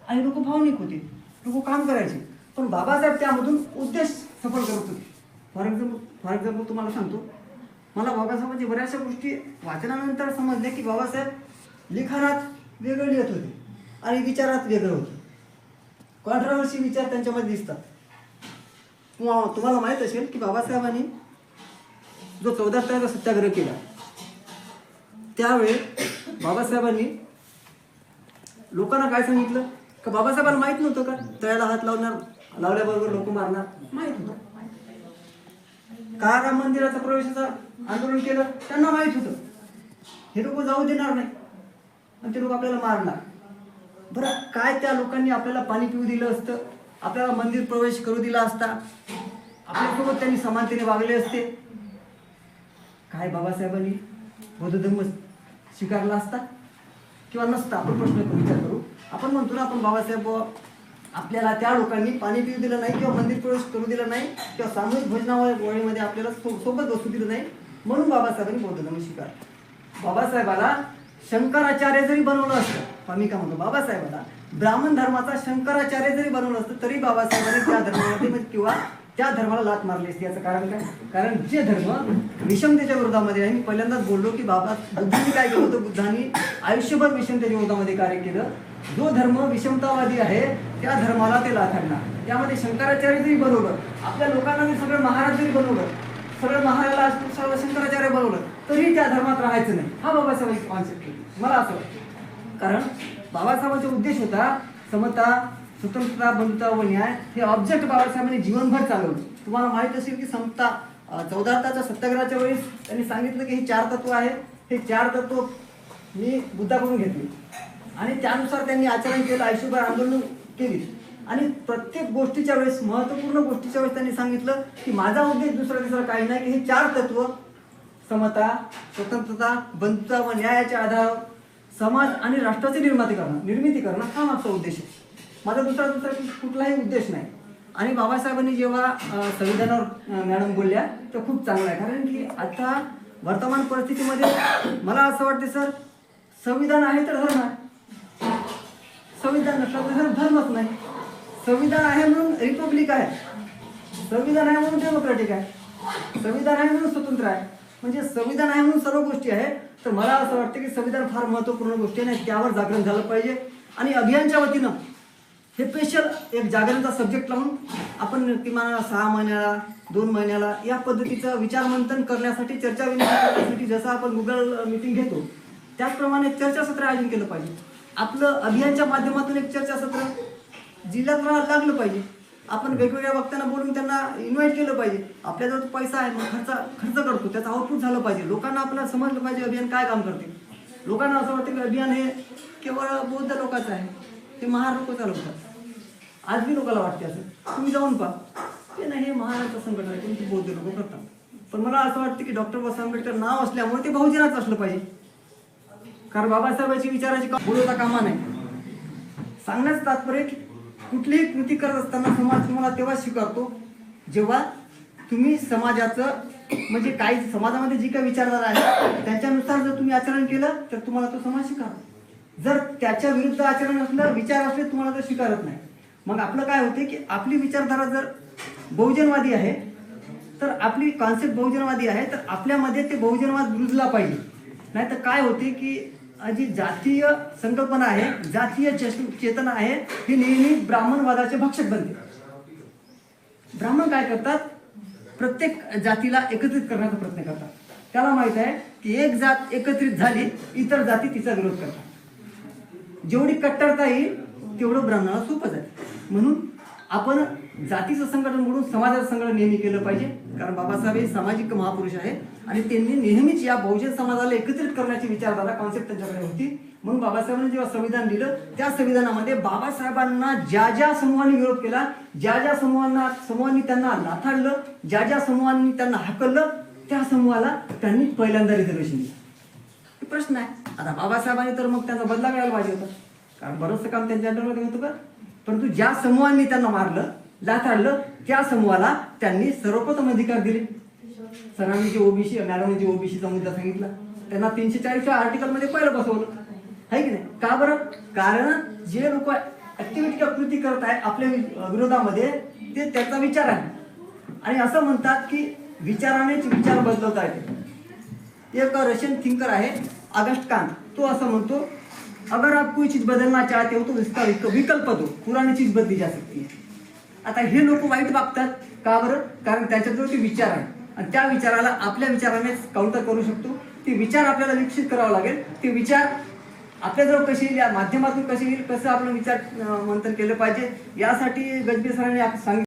आणि लोक भावनिक होते, लोक काम करायचे, पण बाबासाहेब त्यामधून उद्देश सफल करत होते. फॉर एक्झाम्पल तुम्हाला सांगतो, मला बाबासाहेबांची बऱ्याचशा गोष्टी वाचनानंतर समजले की बाबासाहेब लिखाणात वेगळं लिहित होते आणि विचारात वेगळं होतं. कॉन्ट्रावर्सी विचार त्यांच्यामध्ये दिसतात. तुम्हाला माहीत असेल की बाबासाहेबांनी जो 14 तारखेचा सत्याग्रह केला, त्यावेळी बाबासाहेबांनी लोकांना काय सांगितलं का बाबासाहेबांना माहीत नव्हतं का तळ्याला हात लावल्याबरोबर लोक मारणार, माहीत होतं. का राम मंदिराचा प्रवेशाचं आंदोलन केलं, त्यांना माहीत होतं हे लोक जाऊ देणार नाही आणि ते लोक आपल्याला मारणार. बरं, काय त्या लोकांनी आपल्याला पाणी पिऊ दिलं असतं, आपल्याला मंदिर प्रवेश करू दिला असता, आपल्यासोबत त्यांनी समानतेने वागले असते, काय बाबासाहेबांनी बौद्ध धर्म स्वीकारला असता किंवा नसता? आपण विचार करू. आपण म्हणतो ना, आपण बाबासाहेब आपल्याला त्या लोकांनी पाणी पिऊ दिलं नाही किंवा मंदिर प्रवेश करू दिला नाही किंवा सामूहिक भोजनावळीमध्ये आपल्याला सोबत बसू दिलं नाही, म्हणून बाबासाहेबांनी बौद्ध धर्म स्वीकारला. बाबासाहेबाला शंकराचार्य जरी बनवलं असतं, मी काय म्हणतो, बाबासाहेबाला ब्राह्मण धर्माचा शंकराचार्य जरी बनवलं असतं तरी बाबासाहेबांनी त्या धर्मामध्ये किंवा त्या धर्माला लाथ मारली असती. याचं कारण काय? कारण जे धर्म विषमतेच्या विरोधामध्ये आहे, मी पहिल्यांदाच बोललो की बुद्धांनी काय केलं होतं, बुद्धांनी आयुष्यभर विषमतेच्या विरोधामध्ये कार्य केलं. जो धर्म विषमतावादी आहे त्या धर्माला ते लाथाडणार. त्यामध्ये शंकराचार्य जरी बनवलं, आपल्या लोकांना जरी सगळं महाराज जरी बनवलं, सगळं महाराजला शंकराचार्य बनवलं, तरी त्या धर्मात राहायचं नाही. हा बाबासाहेबांची कॉन्सेप्ट केली मला असं वाटतं. कारण बाबासाहेबांचा उद्देश होता समता, स्वतंत्रता, बंधुता व न्याय. हे ऑब्जेक्ट बाबासाहेबांनी जीवनभर चालवलं. तुम्हाला माहित असेल की समता 14 तारखेच्या सत्याग्रहाच्या वेळेस त्यांनी सांगितलं की हे 4 तत्व आहे, हे 4 तत्व मी बुद्धाकडून घेतली आणि त्यानुसार त्यांनी आचरण केलं, आयुष्यभर आंदोलन केली. आणि प्रत्येक गोष्टीच्या वेळेस, महत्त्वपूर्ण गोष्टीच्या वेळेस त्यांनी सांगितलं की माझा उद्देश दुसरा काही नाही, की हे 4 तत्व समता, स्वतंत्रता, बंधुता व न्यायाच्या आधारावर समाज आणि राष्ट्राची निर्मिती करणं हा माझा उद्देश आहे. माझा दुसरा कुठलाही उद्देश नाही. आणि बाबासाहेबांनी जेव्हा संविधानावर मॅडम बोलल्या तर खूप चांगलं आहे, कारण की आता वर्तमान परिस्थितीमध्ये मला असं वाटते सर, संविधान आहे तर धर्म आहे, संविधान नसलं तर धर्मच नाही. संविधान आहे म्हणून रिपब्लिक आहे, संविधान आहे म्हणून डेमोक्रेटिक आहे, संविधान आहे म्हणून स्वतंत्र आहे. म्हणजे संविधान आहे म्हणून सर्व गोष्टी आहे. तर मला असं वाटतं की संविधान फार महत्त्वपूर्ण गोष्टी आहे, त्यावर जागरण झालं पाहिजे. आणि अभियानच्या वतीनं हे स्पेशल एक जागरणचा सब्जेक्ट लावून आपण किमान 6 महिन्याला 2 महिन्याला या पद्धतीचं विचारमंथन करण्यासाठी, चर्चा विनिमय करण्यासाठी जसं आपण गुगल मीटिंग घेतो त्याचप्रमाणे चर्चासत्र आयोजन केलं पाहिजे. आपलं अभियानच्या माध्यमातून एक चर्चासत्र जिल्ह्यात लागलं पाहिजे. आपण वेगवेगळ्या वक्त्यांना बोलून त्यांना इन्व्हाइट केलं पाहिजे. आपल्याजवळ पैसा आहे, खर्च करतो, त्याचं आउटपुट झालं पाहिजे. लोकांना आपल्याला समजलं पाहिजे अभियान काय काम करते. लोकांना असं वाटतं की अभियान हे केवळ बौद्ध लोकांचं आहे, ते महार लोक चालवतात. आज बी लोकांना वाटते असं, तुम्ही जाऊन पहा, ते नाही हे महाराष्ट्र संघटना आहे, कोणती बौद्ध लोक करतात. पण मला असं वाटतं की डॉक्टर बाबासाहेब आंबेडकर नाव असल्यामुळे ते बहुजनाचं असलं पाहिजे. कारण बाबासाहेबांची विचाराची बोलवता कामा नाही. सांगण्याचं तात्पर्य की कुठलीही कृती करत असताना समाज तुम्हाला तेव्हा स्वीकारतो जेव्हा तुम्ही समाजाचं, म्हणजे काही समाजामध्ये जी काही विचारधारा आहे त्याच्यानुसार जर तुम्ही आचरण केलं तर तुम्हाला तो समाज स्वीकारतो. जर त्याच्या विरुद्ध आचरण असलं, विचार असले, तुम्हाला तो स्वीकारत नाही. मग आपलं काय होते की आपली विचारधारा जर बहुजनवादी आहे, तर आपली कॉन्सेप्ट बहुजनवादी आहे, तर आपल्यामध्ये ते बहुजनवाद रुजला पाहिजे. नाही तर काय होते की जी जातीय संकल्पना आहे, जातीय चेतना आहे, ही नेहमी ब्राह्मणवादाचे भक्षक बनते. ब्राह्मण काय करतात, प्रत्येक जातीला एकत्रित करण्याचा प्रयत्न करतात. त्याला माहित आहे की एक जात एकत्रित झाली, इतर जाती तिचा विरोध करतात. जेवढी कट्टरता येईल तेवढं ब्राह्मणाला सोपं जाईल. म्हणून आपण जातीचं संघटन म्हणून समाजाचं संघटन नेहमी केलं पाहिजे. कारण बाबासाहेब हे सामाजिक महापुरुष आहे आणि त्यांनी नेहमीच या बहुजन समाजाला एकत्रित करण्याची विचारधारा, कॉन्सेप्ट त्यांच्याकडे होती. म्हणून बाबासाहेबांनी जेव्हा संविधान दिलं, त्या संविधानामध्ये बाबासाहेबांना ज्या ज्या समूहांनी विरोध केला, ज्या ज्या समूहांनी त्यांना नाथाडलं, ज्या ज्या समूहांनी त्यांना हाकललं, त्या समूहाला त्यांनी पहिल्यांदा रिझर्वेशन दिलं. प्रश्न आहे आता, बाबासाहेबांनी तर मग त्यांचा बदला करायला पाहिजे होता, कारण बरंचसं काम त्यांच्या अंडरमध्ये होतं का. परंतु ज्या समूहांनी त्यांना मारलं, लाथाडलं, त्या समूहाला त्यांनी सर्वप्रथम अधिकार दिले. सरांनी जे ओबीसी, मॅडमने जे ओबीसीचा मुद्दा सांगितला, त्यांना 340 आर्टिकलमध्ये पहिलं बसवलं आहे की नाही. का बरं? कारण जे लोक ऍक्टिव्हिटी किंवा कृती करत आहे आपल्या विरोधामध्ये, ते त्याचा विचार आहे. आणि असं म्हणतात की विचारानेच विचार बदलवता येते. एक रशियन थिंकर आहे ऑगस्ट कांत, तो असं म्हणतो, अगर आप कोई चीज बदलना चाहते हो तो इसका विकल्प दो, पुरानी चीज बदली जा सकती है. आता हे लोक वाईट वागतात का बरं? कारण त्याच्याजवळ ते विचार आहे आणि त्या विचाराला आपल्या विचारानेच काउंटर करू शकतो. ते विचार आपल्याला विकसित करावा लागेल. ते विचार आपल्याजवळ कसे येईल, या माध्यमातून कसे येईल, कसं आपण विचार मंथन केलं पाहिजे, यासाठी गजबे सरांनी सांगितलं.